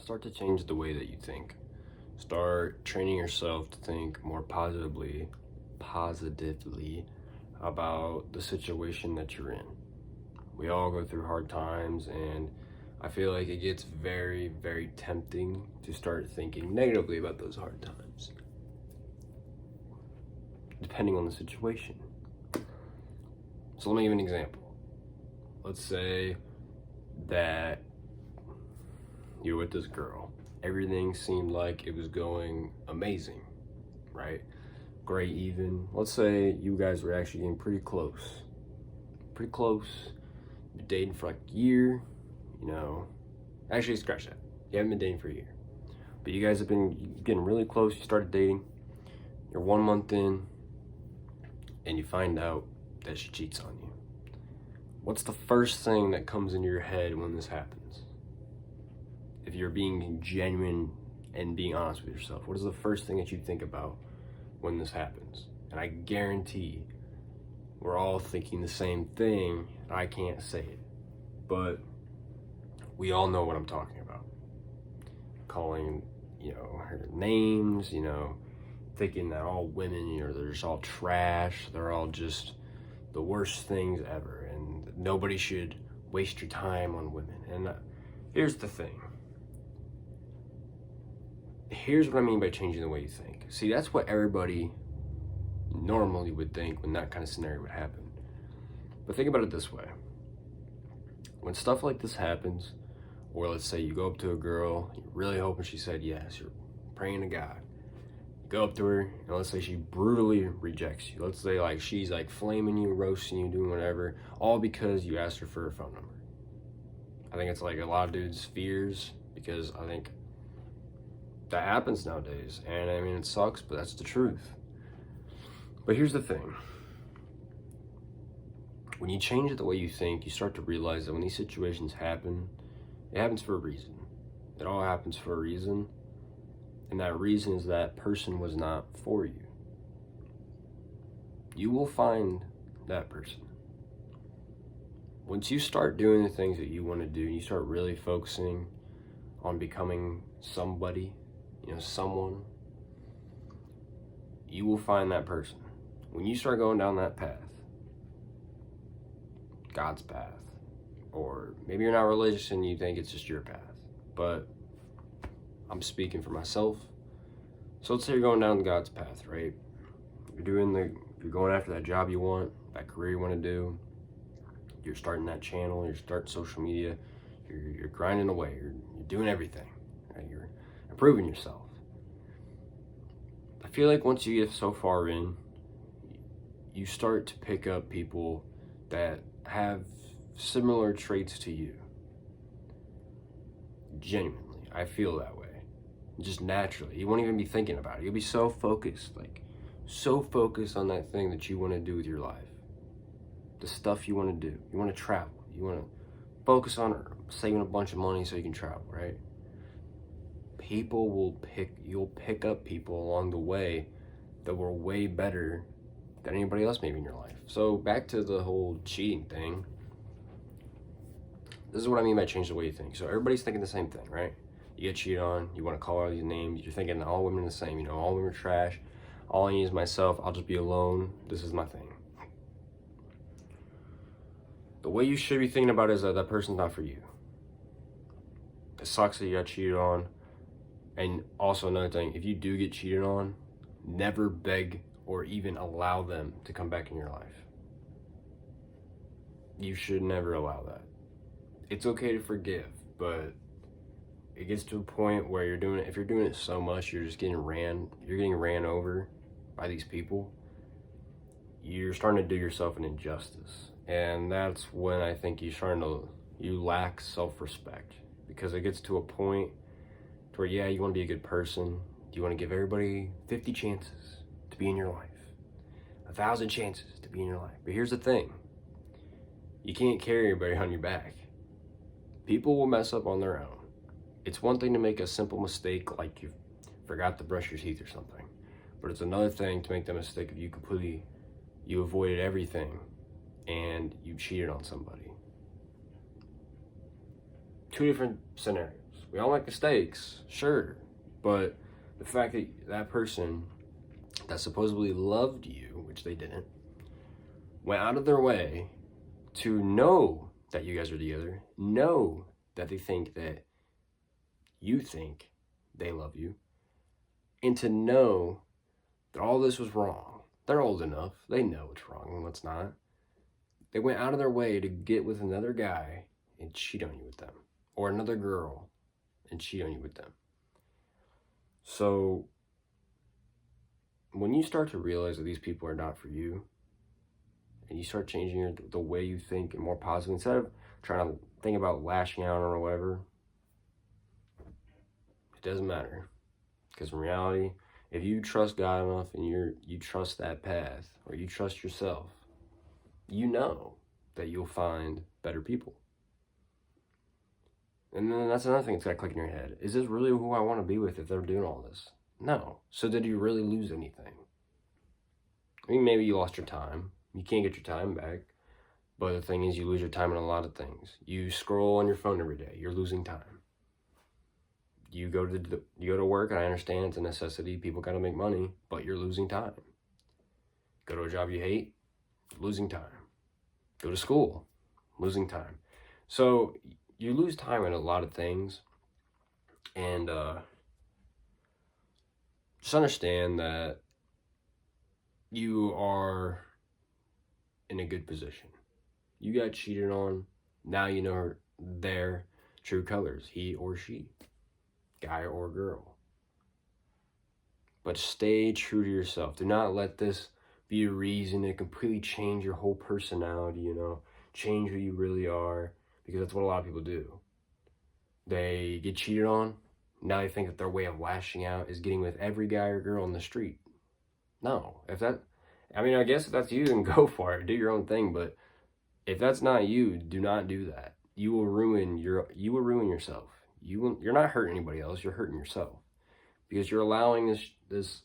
Start to change the way that you think. Start training yourself to think more positively about the situation that you're in. We all go through hard times, and I feel like it gets very, very tempting to start thinking negatively about those hard times, depending on the situation. So let me give an example. Let's say that you're with this girl. Everything seemed like it was going amazing, right? Great even. Let's say you guys were actually getting pretty close. Pretty close. You're dating for like a year, Actually, scratch that. You haven't been dating for a year. But you guys have been getting really close. You started dating. You're 1 month in, and you find out that she cheats on you. What's the first thing that comes into your head when this happens? If you're being genuine and being honest with yourself, what is the first thing that you think about when this happens? And I guarantee we're all thinking the same thing. I can't say it, but we all know what I'm talking about. Calling, her names, thinking that all women, they're just all trash. They're all just the worst things ever, and nobody should waste your time on women. And here's the thing. Here's what I mean by changing the way you think. See, that's what everybody normally would think when that kind of scenario would happen. But think about it this way. When stuff like this happens, or let's say you go up to a girl, you're really hoping she said yes, you're praying to God. You go up to her, and let's say she brutally rejects you. Let's say she's flaming you, roasting you, doing whatever, all because you asked her for her phone number. I think it's a lot of dudes' fears, because I think that happens nowadays. And I mean, it sucks, but that's the truth. But here's the thing. When you change it the way you think, you start to realize that when these situations happen, it happens for a reason. It all happens for a reason. And that reason is that person was not for you. You will find that person. Once you start doing the things that you want to do, and you start really focusing on becoming somebody, someone, you will find that person. When you start going down that path, God's path, or maybe you're not religious and you think it's just your path, but I'm speaking for myself. So let's say you're going down God's path, right? You're going after that job you want, that career you want to do. You're starting that channel, you're starting social media, you're grinding away, you're doing everything, right? You're improving yourself. I feel like once you get so far in, you start to pick up people that have similar traits to you. Genuinely, I feel that way. Just naturally. You won't even be thinking about it. You'll be so focused, so focused on that thing that you want to do with your life. The stuff you want to do. You want to travel. You want to focus on saving a bunch of money so you can travel, right? You'll pick up people along the way that were way better than anybody else maybe in your life. So back to the whole cheating thing. This is what I mean by change the way you think. So everybody's thinking the same thing, right? You get cheated on, you want to call all these names, you're thinking all women are the same, all women are trash, all I need is myself, I'll just be alone, this is my thing. The way you should be thinking about it is that person's not for you. It sucks that you got cheated on. And also another thing, if you do get cheated on, never beg or even allow them to come back in your life. You should never allow that. It's okay to forgive, but it gets to a point where if you're doing it so much, you're getting ran over by these people. You're starting to do yourself an injustice. And that's when I think you lack self-respect, because it gets to a point to where, you want to be a good person. You want to give everybody 50 chances to be in your life, 1,000 chances to be in your life. But here's the thing. You can't carry everybody on your back. People will mess up on their own. It's one thing to make a simple mistake, like you forgot to brush your teeth or something. But it's another thing to make the mistake if you avoided everything and you cheated on somebody. Two different scenarios. We all make mistakes, sure. But the fact that that person that supposedly loved you, which they didn't, went out of their way to know that you guys are together, know that they think that you think they love you, and to know that all this was wrong. They're old enough. They know what's wrong and what's not. They went out of their way to get with another guy and cheat on you with them. Or another girl and cheat on you with them. So, when you start to realize that these people are not for you, and you start changing the way you think and more positive, instead of trying to think about lashing out or whatever, it doesn't matter. Because in reality, if you trust God enough and you trust that path, or you trust yourself, you know that you'll find better people. And then that's another thing that's got to click in your head. Is this really who I want to be with if they're doing all this? No. So did you really lose anything? I mean, maybe you lost your time. You can't get your time back. But the thing is, you lose your time in a lot of things. You scroll on your phone every day. You're losing time. You go to work, and I understand it's a necessity. People got to make money, but you're losing time. Go to a job you hate, losing time. Go to school, losing time. So you lose time in a lot of things, and just understand that you are in a good position. You got cheated on. Now you know their true colors, he or she, guy or girl. But stay true to yourself. Do not let this be a reason to completely change your whole personality, change who you really are, because that's what a lot of people do. They get cheated on. Now they think that their way of lashing out is getting with every guy or girl on the street. No. I guess if that's you, then go for it. Do your own thing. But if that's not you, do not do that. You will ruin yourself. You're not hurting anybody else. You're hurting yourself, because you're allowing this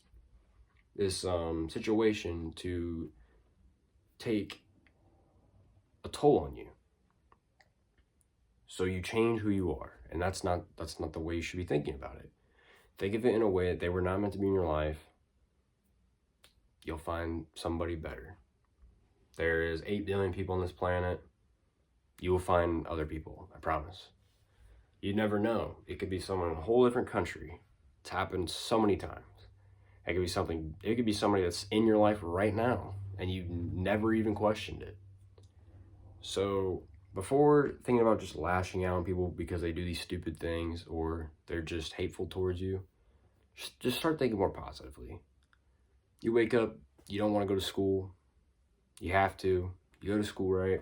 situation to take a toll on you. So you change who you are, and that's not the way you should be thinking about it. Think of it in a way that they were not meant to be in your life. You'll find somebody better. There is 8 billion people on this planet. You will find other people, I promise. You never know. It could be someone in a whole different country. It's happened so many times. It could be somebody that's in your life right now, and you've never even questioned it. So before thinking about just lashing out on people because they do these stupid things or they're just hateful towards you, just start thinking more positively. You wake up, you don't want to go to school. You have to. You go to school, right?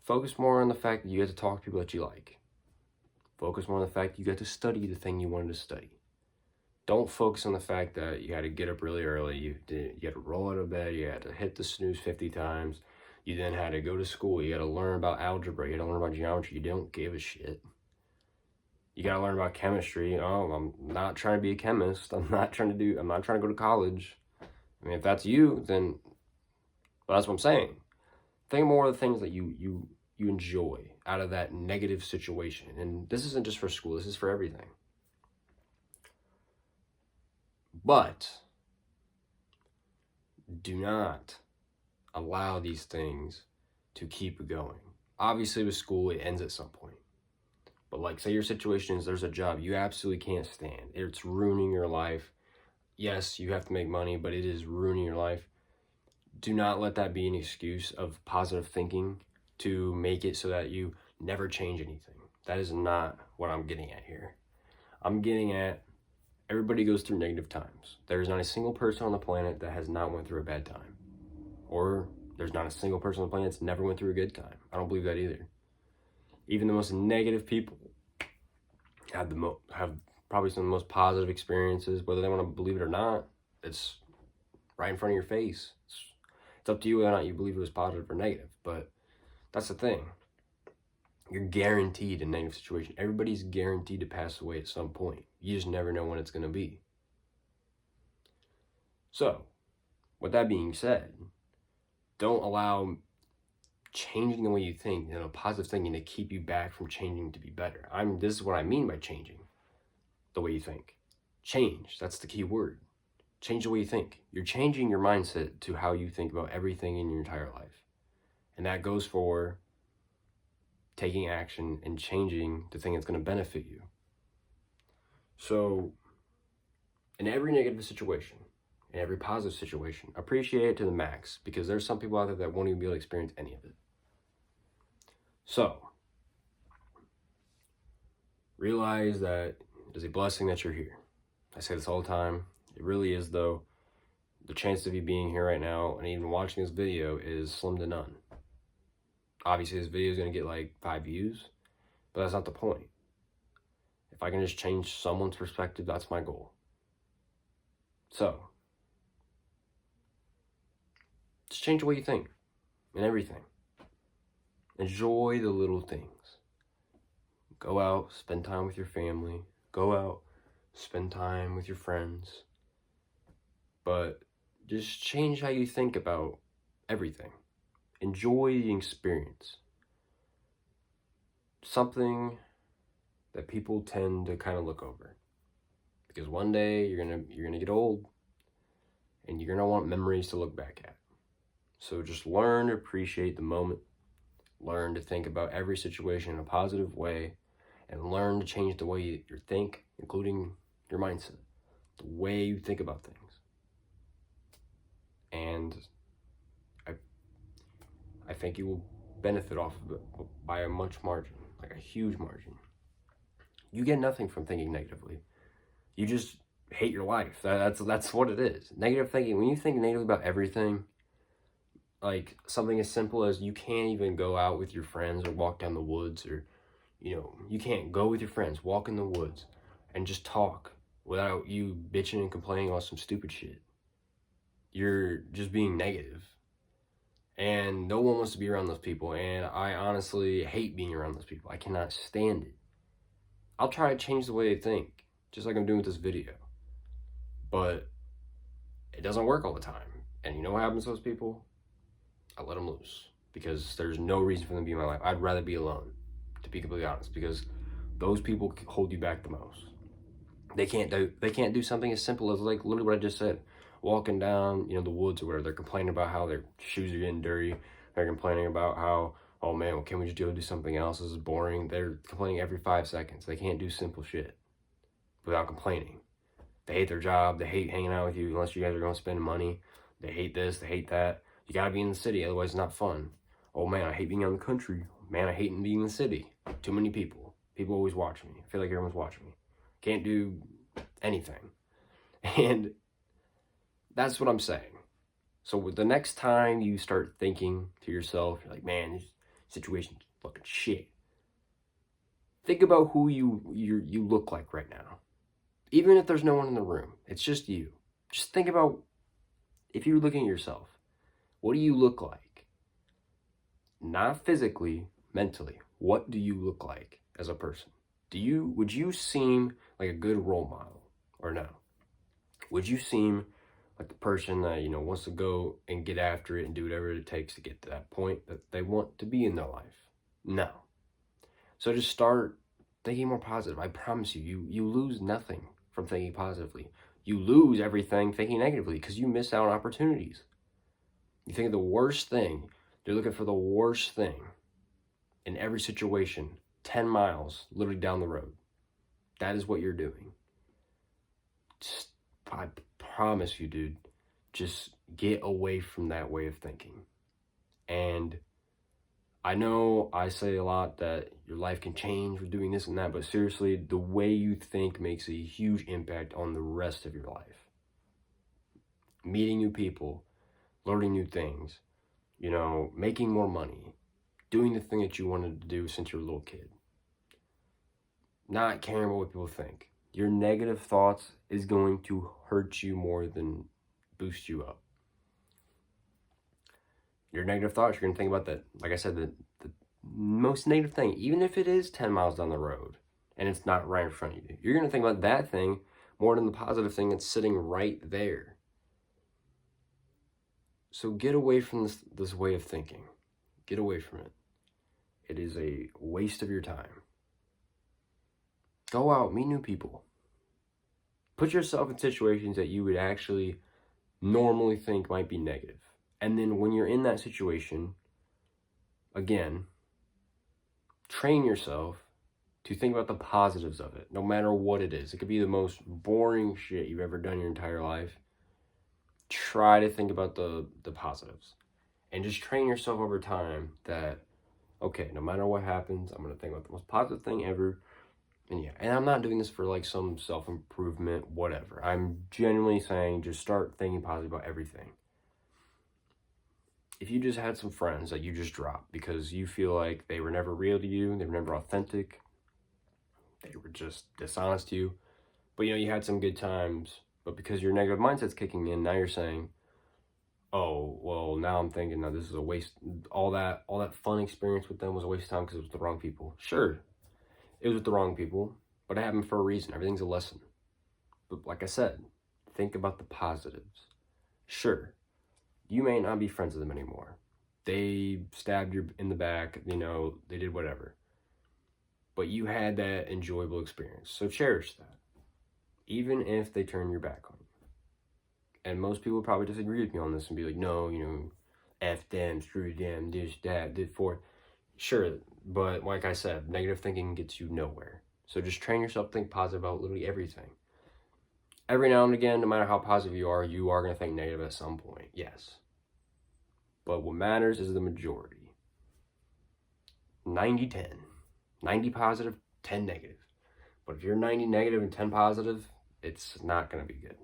Focus more on the fact that you get to talk to people that you like. Focus more on the fact that you get to study the thing you wanted to study. Don't focus on the fact that you had to get up really early. You had to roll out of bed. You had to hit the snooze 50 times. You then had to go to school. You had to learn about algebra. You had to learn about geometry. You don't give a shit. You got to learn about chemistry. Oh, I'm not trying to be a chemist. I'm not trying to go to college. I mean, if that's you, then that's what I'm saying. Think more of the things that you enjoy out of that negative situation. And this isn't just for school. This is for everything. But do not allow these things to keep going. Obviously, with school, it ends at some point. But like, say your situation is there's a job you absolutely can't stand. It's ruining your life. Yes, you have to make money, but it is ruining your life. Do not let that be an excuse of positive thinking to make it so that you never change anything. That is not what I'm getting at here. I'm getting at everybody goes through negative times. There's not a single person on the planet that has not went through a bad time. Or there's not a single person on the planet that's never went through a good time. I don't believe that either. Even the most negative people have probably some of the most positive experiences, whether they want to believe it or not. It's right in front of your face. It's up to you whether or not you believe it was positive or negative. But that's the thing. You're guaranteed a negative situation. Everybody's guaranteed to pass away at some point. You just never know when it's going to be. So, with that being said, don't allow changing the way you think, positive thinking to keep you back from changing to be better. This is what I mean by changing the way you think. Change, that's the key word. Change the way you think. You're changing your mindset to how you think about everything in your entire life. And that goes for taking action and changing the thing that's going to benefit you. So, in every negative situation, in every positive situation, appreciate it to the max, because there's some people out there that won't even be able to experience any of it. So, realize that it is a blessing that you're here. I say this all the time. It really is, though. The chance of you being here right now and even watching this video is slim to none. Obviously, this video is going to get like 5 views, but that's not the point. If I can just change someone's perspective, that's my goal. So, just change the way you think and everything. Enjoy the little things. Go out, spend time with your family. Go out, spend time with your friends. But just change how you think about everything. Enjoy the experience. Something that people tend to kind of look over. Because one day you're gonna get old and you're gonna want memories to look back at. So just learn to appreciate the moment. Learn to think about every situation in a positive way, and learn to change the way you think, including your mindset, the way you think about things. And I think you will benefit off of it by a much margin, like a huge margin. You get nothing from thinking negatively. You just hate your life. That's what it is. Negative thinking, when you think negatively about everything, like something as simple as you can't even go out with your friends or walk down the woods, or, you can't go with your friends, walk in the woods and just talk without you bitching and complaining about some stupid shit. You're just being negative. And no one wants to be around those people. And I honestly hate being around those people. I cannot stand it. I'll try to change the way I think, just like I'm doing with this video. But it doesn't work all the time. And you know what happens to those people? I let them loose. Because there's no reason for them to be in my life. I'd rather be alone, to be completely honest. Because those people hold you back the most. They can't do something as simple as, like, literally what I just said. Walking down, the woods or whatever. They're complaining about how their shoes are getting dirty. They're complaining about how, oh man, well, can we just go do something else? This is boring. They're complaining every 5 seconds. They can't do simple shit without complaining. They hate their job. They hate hanging out with you unless you guys are going to spend money. They hate this. They hate that. You got to be in the city, otherwise it's not fun. Oh man, I hate being out in the country. Man, I hate being in the city. Too many people. People always watch me. I feel like everyone's watching me. Can't do anything. And that's what I'm saying. So the next time you start thinking to yourself, you're like, man, this situation's fucking shit. Think about who you look like right now. Even if there's no one in the room, it's just you. Just think about, if you're looking at yourself, what do you look like? Not physically, mentally. What do you look like as a person? Would you seem like a good role model or no? Would you seem like the person that, wants to go and get after it and do whatever it takes to get to that point that they want to be in their life? No. So just start thinking more positive. I promise you lose nothing from thinking positively. You lose everything thinking negatively because you miss out on opportunities. You think of the worst thing. You're looking for the worst thing in every situation, 10 miles literally down the road. That is what you're doing. I promise you, dude, just get away from that way of thinking. And I know I say a lot that your life can change with doing this and that, but seriously, the way you think makes a huge impact on the rest of your life. Meeting new people, learning new things, making more money, doing the thing that you wanted to do since you were a little kid. Not caring about what people think. Your negative thoughts is going to hurt you more than boost you up. Your negative thoughts, you're going to think about that. Like I said, the most negative thing, even if it is 10 miles down the road and it's not right in front of you, you're going to think about that thing more than the positive thing that's sitting right there. So get away from this way of thinking. Get away from it. It is a waste of your time. Go out, meet new people. Put yourself in situations that you would actually normally think might be negative. And then when you're in that situation, again, train yourself to think about the positives of it, no matter what it is. It could be the most boring shit you've ever done your entire life. Try to think about the positives. And just train yourself over time that, okay, no matter what happens, I'm going to think about the most positive thing ever. And yeah, and I'm not doing this for like some self-improvement, whatever. I'm genuinely saying just start thinking positive about everything. If you just had some friends that you just dropped because you feel like they were never real to you, they were never authentic, they were just dishonest to you, but you had some good times, but because your negative mindset's kicking in, now you're saying, oh, well, now I'm thinking that this is a waste. All that fun experience with them was a waste of time because it was the wrong people. Sure, it was with the wrong people, but it happened for a reason. Everything's a lesson. But like I said, think about the positives. Sure, you may not be friends with them anymore. They stabbed you in the back, they did whatever. But you had that enjoyable experience. So cherish that. Even if they turn your back on you. And most people probably disagree with me on this and be like, no, F them, screw them, this, that, did for. Sure, but like I said, negative thinking gets you nowhere. So just train yourself to think positive about literally everything. Every now and again, no matter how positive you are going to think negative at some point. Yes. But what matters is the majority. 90-10. 90 positive, 10 negative. But if you're 90 negative and 10 positive, it's not going to be good.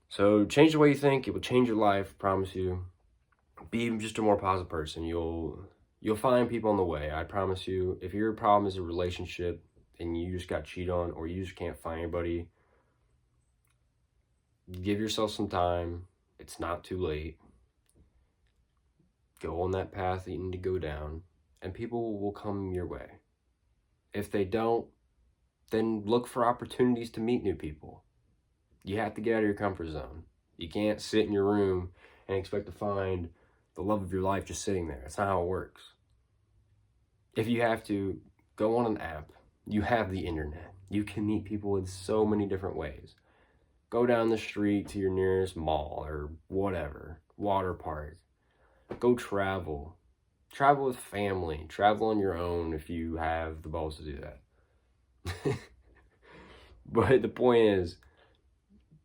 So change the way you think. It will change your life, promise you. Be just a more positive person. You'll find people on the way, I promise you. If your problem is a relationship and you just got cheated on or you just can't find anybody, give yourself some time. It's not too late. Go on that path that you need to go down, and people will come your way. If they don't, then look for opportunities to meet new people. You have to get out of your comfort zone. You can't sit in your room and expect to find the love of your life just sitting there. That's not how it works. If you have to, go on an app. You have the internet. You can meet people in so many different ways. Go down the street to your nearest mall or whatever, water park. Go travel. Travel with family. Travel on your own if you have the balls to do that. But the point is,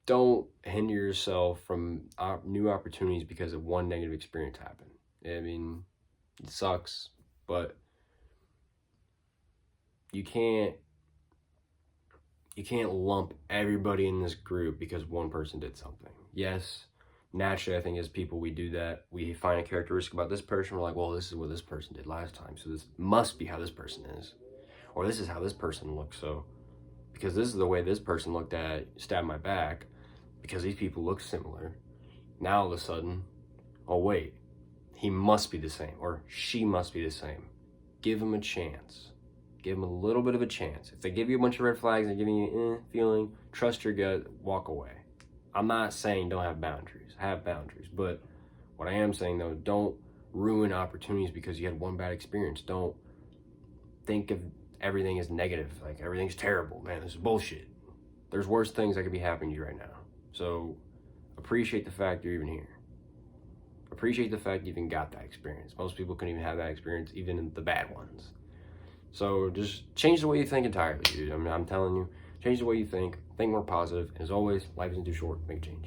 don't hinder yourself from new opportunities because of one negative experience happened. I mean, it sucks, but you can't lump everybody in this group because one person did something. Yes, naturally, I think as people, we do that. We find a characteristic about this person. We're like, well, this is what this person did last time, so this must be how this person is. Or this is how this person looks, so because this is the way this person looked at stabbed my back, because these people look similar. Now all of a sudden, oh wait, he must be the same, or she must be the same. Give them a chance. Give them a little bit of a chance. If they give you a bunch of red flags and giving you feeling, trust your gut, walk away. I'm not saying don't have boundaries. Have boundaries. But what I am saying, though, don't ruin opportunities because you had one bad experience. Don't think of everything as negative. Like, everything's terrible. Man, this is bullshit. There's worse things that could be happening to you right now. So appreciate the fact you're even here. Appreciate the fact you even got that experience. Most people couldn't even have that experience, even in the bad ones. So just change the way you think entirely, dude. I mean, I'm telling you, change the way you think more positive. And as always, life isn't too short. Make a change.